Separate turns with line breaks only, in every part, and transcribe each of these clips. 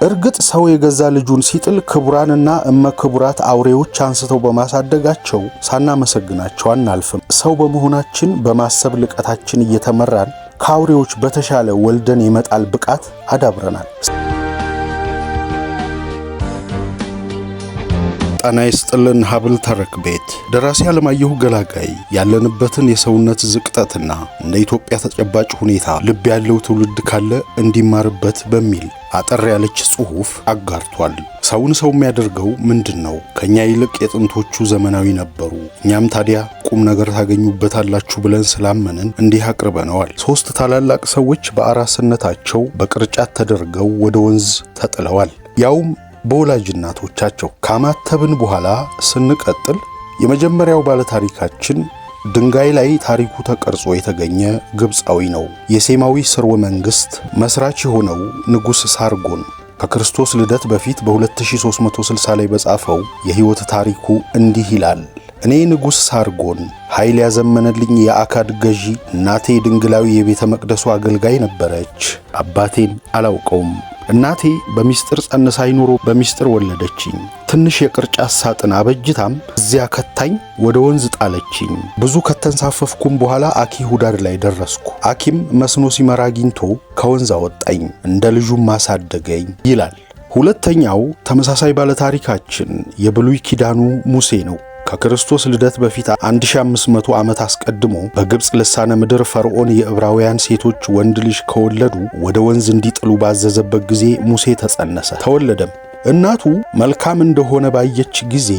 እርግጥ ሰው የገዛ ልጁን ሲጥል ክቡራንና እመክቡራት አውሬዎች አንስተው በማሳደጋቸው ሳናመሰግናቸው አናልፍም። ሰው በመሆናችን በማሰብ ልቀታችን እየተመራን ከአውሬዎች በተሻለ ወልደን የመጣል ብቃት አዳብረናል። ጣና ይስጥልን ሀብል ተረክ ቤት ደራሲ አለማየሁ ገላጋይ ያለንበትን የሰውነት ዝቅጠትና እንደ ኢትዮጵያ ተጨባጭ ሁኔታ ልብ ያለው ትውልድ ካለ እንዲማርበት በሚል አጠር ያለች ጽሑፍ አጋርቷል። ሰውን ሰው የሚያደርገው ምንድነው? ከኛ ይልቅ የጥንቶቹ ዘመናዊ ነበሩ። እኛም ታዲያ ቁም ነገር ታገኙበታላችሁ ብለን ስላመንን እንዲህ አቅርበነዋል። 3 ታላላቅ ሰዎች በአራስነታቸው በቅርጫት ተደርገው ወደ ወንዝ ተጥለዋል። ያውም በወላጅ እናቶቻቸው። ካማተብን በኋላ ስንቀጥል የመጀመሪያው ባለታሪካችን ድንጋይ ላይ ታሪኩ ተቀርጾ የተገኘ ግብፃዊ ነው። የሴማዊ ስርወ መንግስት መስራች የሆነው ንጉስ ሳርጎን ከክርስቶስ ልደት በፊት በ2360 ላይ በጻፈው የህይወት ታሪኩ እንዲህ ይላል። እኔ ንጉስ ሳርጎን ኃይል ያዘመነልኝ የአካድ ገዢ፣ እናቴ ድንግላዊ የቤተ መቅደሱ አገልጋይ ነበረች። አባቴን አላውቀውም። እናቴ በሚስጥር ጸንሳይ ኑሮ በሚስጥር ወለደችኝ። ትንሽ የቅርጫት ሳጥን አበጅታም እዚያ ከታኝ ወደ ወንዝ ጣለችኝ። ብዙ ከተንሳፈፍኩም በኋላ አኪ ሁዳድ ላይ ደረስኩ። አኪም መስኖ ሲመራ አግኝቶ ከወንዝ አወጣኝ፣ እንደ ልጁም ማሳደገኝ ይላል። ሁለተኛው ተመሳሳይ ባለታሪካችን የብሉይ ኪዳኑ ሙሴ ነው። ከክርስቶስ ልደት በፊት 1500 ዓመት አስቀድሞ በግብጽ ልሳነ ምድር ፈርዖን የዕብራውያን ሴቶች ወንድ ልጅ ከወለዱ ወደ ወንዝ እንዲጥሉ ባዘዘበት ጊዜ ሙሴ ተጸነሰ፣ ተወለደም። እናቱ መልካም እንደሆነ ባየች ጊዜ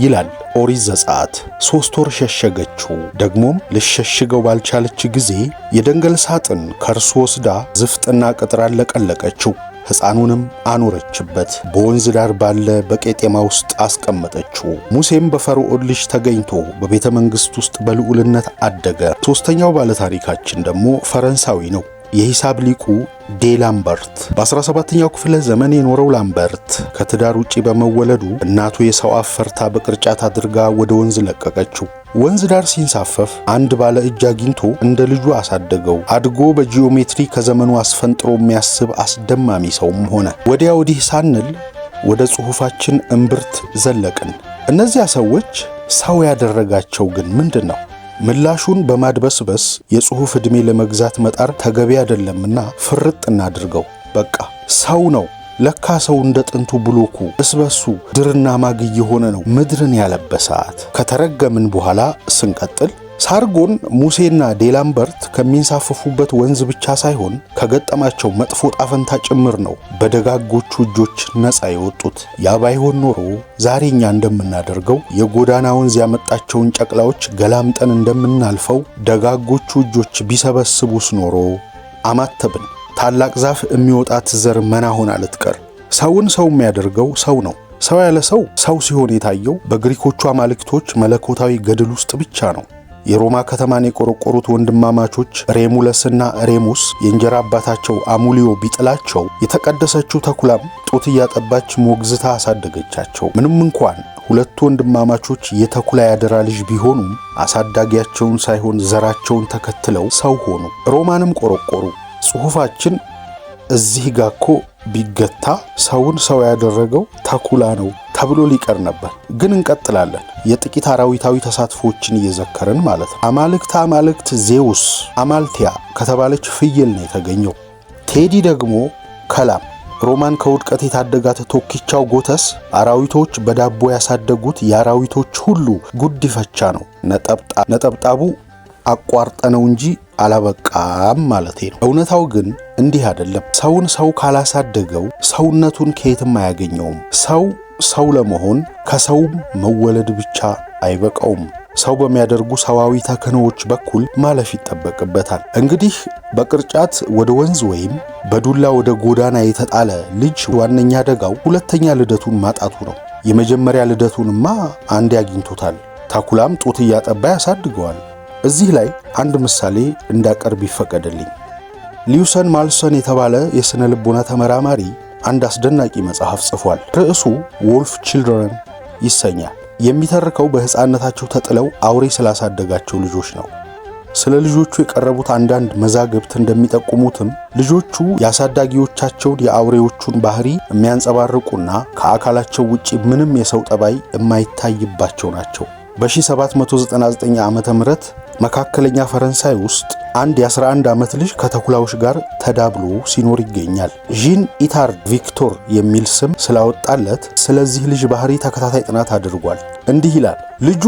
ይላል ኦሪት ዘጸአት 3 ወር ሸሸገችው። ደግሞም ልሸሽገው ባልቻለች ጊዜ የደንገል ሳጥን ከእርሱ ወስዳ ዝፍጥና ቅጥራን ለቀለቀችው። ሕፃኑንም አኖረችበት፣ በወንዝ ዳር ባለ በቄጤማ ውስጥ አስቀመጠችው። ሙሴም በፈርዖን ልጅ ተገኝቶ በቤተ መንግሥት ውስጥ በልዑልነት አደገ። ሦስተኛው ባለታሪካችን ደግሞ ፈረንሳዊ ነው። የሂሳብ ሊቁ ዴላምበርት በ17ኛው ክፍለ ዘመን የኖረው ላምበርት ከትዳር ውጪ በመወለዱ እናቱ የሰው አፍ ፈርታ በቅርጫት አድርጋ ወደ ወንዝ ለቀቀችው። ወንዝ ዳር ሲንሳፈፍ አንድ ባለ እጅ አግኝቶ እንደ ልጁ አሳደገው። አድጎ በጂኦሜትሪ ከዘመኑ አስፈንጥሮ የሚያስብ አስደማሚ ሰውም ሆነ። ወዲያ ወዲህ ሳንል ወደ ጽሑፋችን እምብርት ዘለቅን። እነዚያ ሰዎች ሰው ያደረጋቸው ግን ምንድን ነው? ምላሹን በማድበስበስ የጽሑፍ ዕድሜ ለመግዛት መጣር ተገቢ አይደለምና ፍርጥ እናድርገው። በቃ ሰው ነው። ለካ ሰው እንደ ጥንቱ ብሎኩ እስበሱ ድርና ማግ የሆነ ነው ምድርን ያለበሳት። ከተረገምን በኋላ ስንቀጥል ሳርጎን ሙሴና ዴላምበርት ከሚንሳፈፉበት ወንዝ ብቻ ሳይሆን ከገጠማቸው መጥፎ ጣፈንታ ጭምር ነው በደጋጎቹ እጆች ነፃ የወጡት። ያ ባይሆን ኖሮ ዛሬኛ እንደምናደርገው የጎዳና ወንዝ ያመጣቸውን ጨቅላዎች ገላምጠን እንደምናልፈው ደጋጎቹ እጆች ቢሰበስቡስ ኖሮ አማተብን። ታላቅ ዛፍ የሚወጣት ዘር መና ሆና ልትቀር። ሰውን ሰው የሚያደርገው ሰው ነው። ሰው ያለ ሰው ሰው ሲሆን የታየው በግሪኮቹ አማልክቶች መለኮታዊ ገድል ውስጥ ብቻ ነው። የሮማ ከተማን የቆረቆሩት ወንድማማቾች ሬሙለስና ሬሙስ የእንጀራ አባታቸው አሙሊዮ ቢጥላቸው የተቀደሰችው ተኩላም ጡት እያጠባች ሞግዝታ አሳደገቻቸው። ምንም እንኳን ሁለቱ ወንድማማቾች የተኩላ ያደራ ልጅ ቢሆኑም አሳዳጊያቸውን ሳይሆን ዘራቸውን ተከትለው ሰው ሆኑ፣ ሮማንም ቆረቆሩ። ጽሑፋችን እዚህ ጋኮ ቢገታ ሰውን ሰው ያደረገው ተኩላ ነው ተብሎ ሊቀር ነበር። ግን እንቀጥላለን። የጥቂት አራዊታዊ ተሳትፎችን እየዘከርን ማለት ነው። አማልክት ዜውስ አማልቲያ ከተባለች ፍየል ነው የተገኘው። ቴዲ ደግሞ ከላም፣ ሮማን ከውድቀት የታደጋት ቶኪቻው ጎተስ አራዊቶች በዳቦ ያሳደጉት የአራዊቶች ሁሉ ጉዲፈቻ ነው። ነጠብጣቡ አቋርጠነው እንጂ አላበቃም ማለቴ ነው። እውነታው ግን እንዲህ አይደለም። ሰውን ሰው ካላሳደገው ሰውነቱን ከየትም አያገኘውም። ሰው ለመሆን ከሰውም መወለድ ብቻ አይበቃውም። ሰው በሚያደርጉ ሰዋዊ ተክኖዎች በኩል ማለፍ ይጠበቅበታል። እንግዲህ በቅርጫት ወደ ወንዝ ወይም በዱላ ወደ ጎዳና የተጣለ ልጅ ዋነኛ አደጋው ሁለተኛ ልደቱን ማጣቱ ነው። የመጀመሪያ ልደቱንማ አንዴ አግኝቶታል። ተኩላም ጡት እያጠባ ያሳድገዋል። እዚህ ላይ አንድ ምሳሌ እንዳቀርብ ይፈቀድልኝ። ሊዩሰን ማልሰን የተባለ የሥነ ልቦና ተመራማሪ አንድ አስደናቂ መጽሐፍ ጽፏል። ርዕሱ ወልፍ ቺልድረን ይሰኛል። የሚተርከው በሕፃንነታቸው ተጥለው አውሬ ስላሳደጋቸው ልጆች ነው። ስለ ልጆቹ የቀረቡት አንዳንድ መዛግብት እንደሚጠቁሙትም ልጆቹ የአሳዳጊዎቻቸውን የአውሬዎቹን ባህሪ የሚያንጸባርቁና ከአካላቸው ውጪ ምንም የሰው ጠባይ የማይታይባቸው ናቸው። በ1799 ዓመተ ምህረት መካከለኛ ፈረንሳይ ውስጥ አንድ የ11 ዓመት ልጅ ከተኩላዎች ጋር ተዳብሎ ሲኖር ይገኛል። ዢን ኢታርድ ቪክቶር የሚል ስም ስላወጣለት ስለዚህ ልጅ ባህሪ ተከታታይ ጥናት አድርጓል። እንዲህ ይላል። ልጁ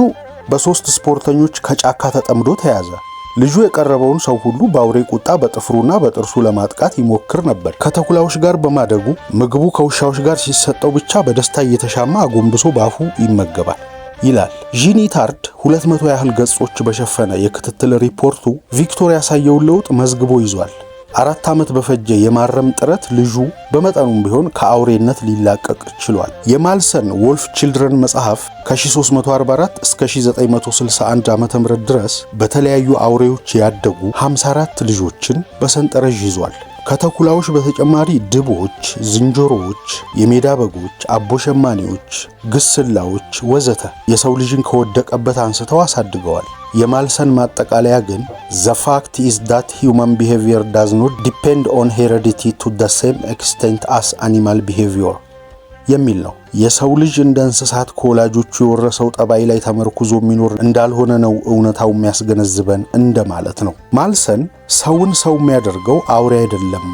በ3 ስፖርተኞች ከጫካ ተጠምዶ ተያዘ። ልጁ የቀረበውን ሰው ሁሉ በአውሬ ቁጣ በጥፍሩና በጥርሱ ለማጥቃት ይሞክር ነበር። ከተኩላዎች ጋር በማደጉ ምግቡ ከውሻዎች ጋር ሲሰጠው ብቻ በደስታ እየተሻማ አጎንብሶ ባፉ ይመገባል ይላል። ዢን ኢታርድ 200 ያህል ገጾች በሸፈነ የክትትል ሪፖርቱ ቪክቶር ያሳየውን ለውጥ መዝግቦ ይዟል። 4 ዓመት በፈጀ የማረም ጥረት ልጁ በመጠኑም ቢሆን ከአውሬነት ሊላቀቅ ችሏል። የማልሰን ወልፍ ቺልድረን መጽሐፍ ከ1344 እስከ 1961 ዓ.ም ድረስ በተለያዩ አውሬዎች ያደጉ 54 ልጆችን በሰንጠረዥ ይዟል። ከተኩላዎች በተጨማሪ ድቦች፣ ዝንጀሮዎች፣ የሜዳ በጎች፣ አቦሸማኔዎች፣ ግስላዎች ወዘተ የሰው ልጅን ከወደቀበት አንስተው አሳድገዋል። የማልሰን ማጠቃለያ ግን the fact is that human behavior does not depend on heredity to the same extent as animal behavior የሚል ነው። የሰው ልጅ እንደ እንስሳት ከወላጆቹ የወረሰው ጠባይ ላይ ተመርኩዞ የሚኖር እንዳልሆነ ነው እውነታው የሚያስገነዝበን እንደማለት ነው። ማልሰን ሰውን ሰው የሚያደርገው አውሬ አይደለም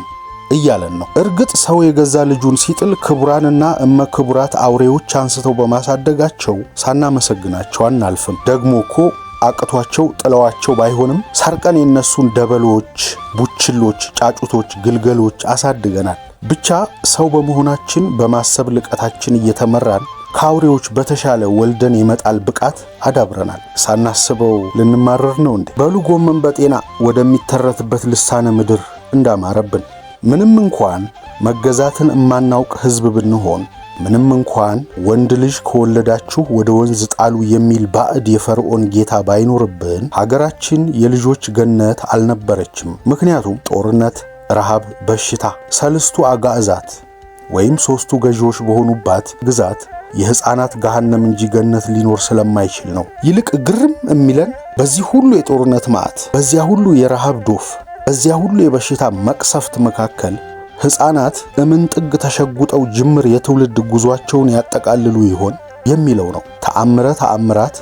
እያለን ነው። እርግጥ ሰው የገዛ ልጁን ሲጥል ክቡራንና እመ ክቡራት አውሬዎች አንስተው በማሳደጋቸው ሳናመሰግናቸው አናልፍም። ደግሞ እኮ አቅቷቸው ጥለዋቸው ባይሆንም ሰርቀን የነሱን ደበሎች፣ ቡችሎች፣ ጫጩቶች፣ ግልገሎች አሳድገናል። ብቻ ሰው በመሆናችን በማሰብ ልቀታችን እየተመራን ከአውሬዎች በተሻለ ወልደን የመጣል ብቃት አዳብረናል። ሳናስበው ልንማረር ነው እንዴ? በሉ ጎመን በጤና ወደሚተረትበት ልሳነ ምድር እንዳማረብን። ምንም እንኳን መገዛትን እማናውቅ ሕዝብ ብንሆን፣ ምንም እንኳን ወንድ ልጅ ከወለዳችሁ ወደ ወንዝ ጣሉ የሚል ባዕድ የፈርዖን ጌታ ባይኖርብን፣ ሀገራችን የልጆች ገነት አልነበረችም። ምክንያቱም ጦርነት፣ ረሃብ፣ በሽታ፣ ሰልስቱ አጋዕዛት ወይም 3ቱ ገዢዎች በሆኑባት ግዛት የሕፃናት ገሃነም እንጂ ገነት ሊኖር ስለማይችል ነው። ይልቅ ግርም የሚለን በዚህ ሁሉ የጦርነት መዓት፣ በዚያ ሁሉ የረሃብ ዶፍ፣ በዚያ ሁሉ የበሽታ መቅሰፍት መካከል ሕፃናት እምን ጥግ ተሸጉጠው ጅምር የትውልድ ጉዟቸውን ያጠቃልሉ ይሆን የሚለው ነው። ተአምረ ተአምራት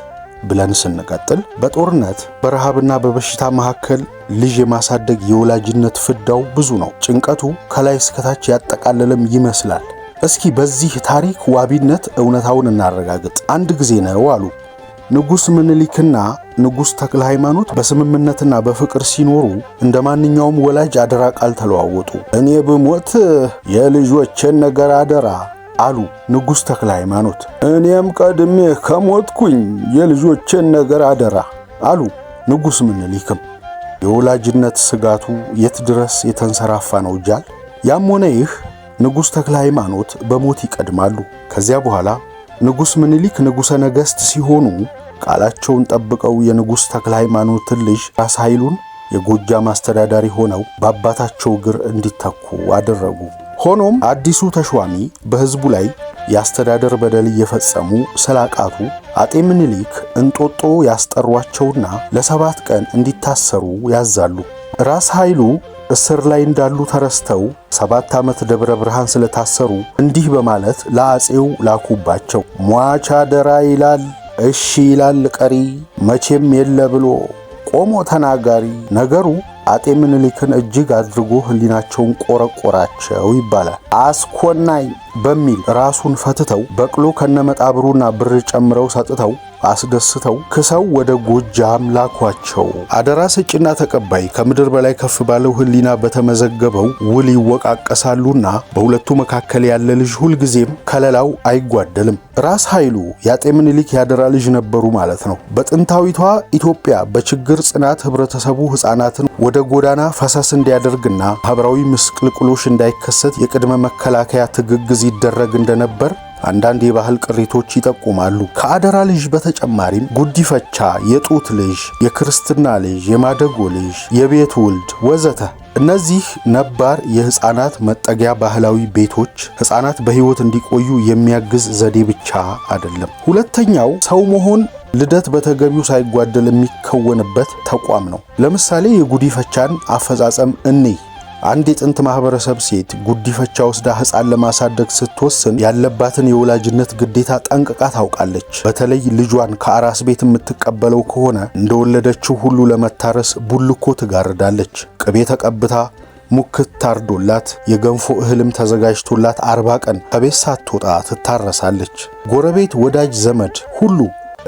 ብለን ስንቀጥል በጦርነት በረሃብና በበሽታ መካከል ልጅ የማሳደግ የወላጅነት ፍዳው ብዙ ነው። ጭንቀቱ ከላይ እስከታች ያጠቃለለም ይመስላል። እስኪ በዚህ ታሪክ ዋቢነት እውነታውን እናረጋግጥ። አንድ ጊዜ ነው አሉ ንጉሥ ምኒልክና ንጉሥ ተክለ ሃይማኖት በስምምነትና በፍቅር ሲኖሩ እንደ ማንኛውም ወላጅ አደራ ቃል ተለዋወጡ። እኔ ብሞት የልጆቼን ነገር አደራ አሉ ንጉሥ ተክለ ሃይማኖት። እኔም ቀድሜ ከሞትኩኝ የልጆቼን ነገር አደራ አሉ ንጉሥ ምኒልክም። የወላጅነት ስጋቱ የት ድረስ የተንሰራፋ ነው ጃል። ያም ሆነ ይህ ንጉሥ ተክለ ሃይማኖት በሞት ይቀድማሉ። ከዚያ በኋላ ንጉሥ ምኒልክ ንጉሠ ነገሥት ሲሆኑ ቃላቸውን ጠብቀው የንጉሥ ተክለ ሃይማኖትን ልጅ ራስ ኃይሉን የጎጃም አስተዳዳሪ ሆነው በአባታቸው እግር እንዲተኩ አደረጉ። ሆኖም አዲሱ ተሿሚ በሕዝቡ ላይ የአስተዳደር በደል እየፈጸሙ ስላቃቱ አጤ ምኒልክ እንጦጦ ያስጠሯቸውና ለ7 ቀን እንዲታሰሩ ያዛሉ። ራስ ኃይሉ እስር ላይ እንዳሉ ተረስተው 7 ዓመት ደብረ ብርሃን ስለታሰሩ እንዲህ በማለት ለአጼው ላኩባቸው። ሟች አደራ ይላል፣ እሺ ይላል ቀሪ፣ መቼም የለ ብሎ ቆሞ ተናጋሪ። ነገሩ አጤ ምኒልክን እጅግ አድርጎ ሕሊናቸውን ቆረቆራቸው ይባላል። አስኮናይ በሚል ራሱን ፈትተው በቅሎ ከነመጣብሩና ብር ጨምረው ሰጥተው አስደስተው ክሰው ወደ ጎጃም ላኳቸው። አደራ ሰጪና ተቀባይ ከምድር በላይ ከፍ ባለው ሕሊና በተመዘገበው ውል ይወቃቀሳሉና በሁለቱ መካከል ያለ ልጅ ሁልጊዜም ከለላው አይጓደልም። ራስ ኃይሉ የአጤ ምኒልክ ያደራ ልጅ ነበሩ ማለት ነው። በጥንታዊቷ ኢትዮጵያ በችግር ጽናት ህብረተሰቡ ሕፃናትን ወደ ጎዳና ፈሰስ እንዲያደርግና ማህበራዊ ምስቅልቅሎሽ እንዳይከሰት የቅድመ መከላከያ ትግግዝ ይደረግ እንደነበር አንዳንድ የባህል ቅሪቶች ይጠቁማሉ። ከአደራ ልጅ በተጨማሪም ጉዲፈቻ፣ የጡት ልጅ፣ የክርስትና ልጅ፣ የማደጎ ልጅ፣ የቤት ውልድ ወዘተ እነዚህ ነባር የሕፃናት መጠጊያ ባህላዊ ቤቶች ሕፃናት በሕይወት እንዲቆዩ የሚያግዝ ዘዴ ብቻ አይደለም። ሁለተኛው ሰው መሆን ልደት በተገቢው ሳይጓደል የሚከወንበት ተቋም ነው። ለምሳሌ የጉዲፈቻን አፈጻጸም እንይ። አንድ የጥንት ማህበረሰብ ሴት ጉዲፈቻ ወስዳ ሕፃን ለማሳደግ ስትወስን ያለባትን የወላጅነት ግዴታ ጠንቅቃ ታውቃለች። በተለይ ልጇን ከአራስ ቤት የምትቀበለው ከሆነ እንደወለደችው ሁሉ ለመታረስ ቡልኮ ትጋርዳለች። ቅቤ ተቀብታ ሙክት ታርዶላት የገንፎ እህልም ተዘጋጅቶላት 40 ቀን ከቤት ሳትወጣ ትታረሳለች። ጎረቤት፣ ወዳጅ ዘመድ ሁሉ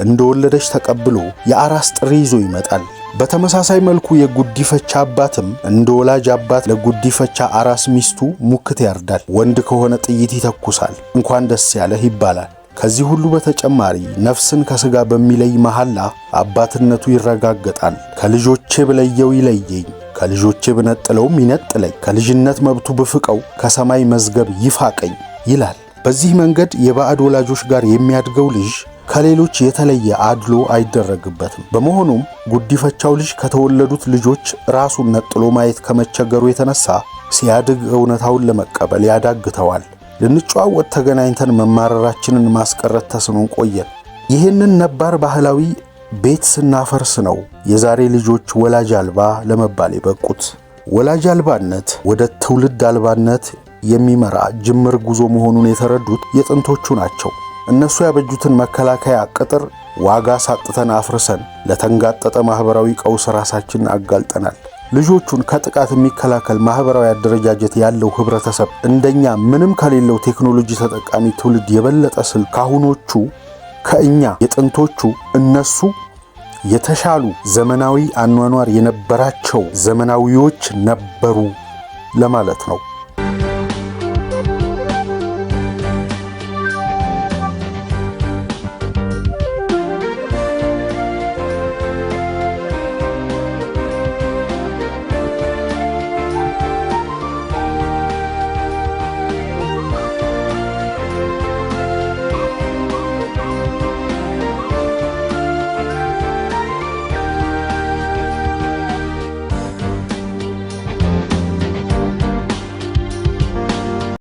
እንደወለደች ተቀብሎ የአራስ ጥሪ ይዞ ይመጣል። በተመሳሳይ መልኩ የጉዲፈቻ አባትም እንደ ወላጅ አባት ለጉዲፈቻ አራስ ሚስቱ ሙክት ያርዳል። ወንድ ከሆነ ጥይት ይተኩሳል። እንኳን ደስ ያለህ ይባላል። ከዚህ ሁሉ በተጨማሪ ነፍስን ከስጋ በሚለይ መሐላ አባትነቱ ይረጋገጣል። ከልጆቼ ብለየው ይለየኝ፣ ከልጆቼ ብነጥለውም ይነጥለኝ፣ ከልጅነት መብቱ ብፍቀው ከሰማይ መዝገብ ይፋቀኝ ይላል። በዚህ መንገድ የባዕድ ወላጆች ጋር የሚያድገው ልጅ ከሌሎች የተለየ አድሎ አይደረግበትም። በመሆኑም ጉዲፈቻው ልጅ ከተወለዱት ልጆች ራሱን ነጥሎ ማየት ከመቸገሩ የተነሳ ሲያድግ እውነታውን ለመቀበል ያዳግተዋል። ልንጨዋወት ተገናኝተን መማረራችንን ማስቀረት ተስኖን ቆየን። ይህንን ነባር ባህላዊ ቤት ስናፈርስ ነው የዛሬ ልጆች ወላጅ አልባ ለመባል የበቁት። ወላጅ አልባነት ወደ ትውልድ አልባነት የሚመራ ጅምር ጉዞ መሆኑን የተረዱት የጥንቶቹ ናቸው። እነሱ ያበጁትን መከላከያ ቅጥር ዋጋ ሳጥተን አፍርሰን ለተንጋጠጠ ማህበራዊ ቀውስ ራሳችንን አጋልጠናል። ልጆቹን ከጥቃት የሚከላከል ማህበራዊ አደረጃጀት ያለው ህብረተሰብ እንደኛ ምንም ከሌለው ቴክኖሎጂ ተጠቃሚ ትውልድ የበለጠ ስል ካሁኖቹ ከእኛ የጥንቶቹ እነሱ የተሻሉ ዘመናዊ አኗኗር የነበራቸው ዘመናዊዎች ነበሩ ለማለት ነው።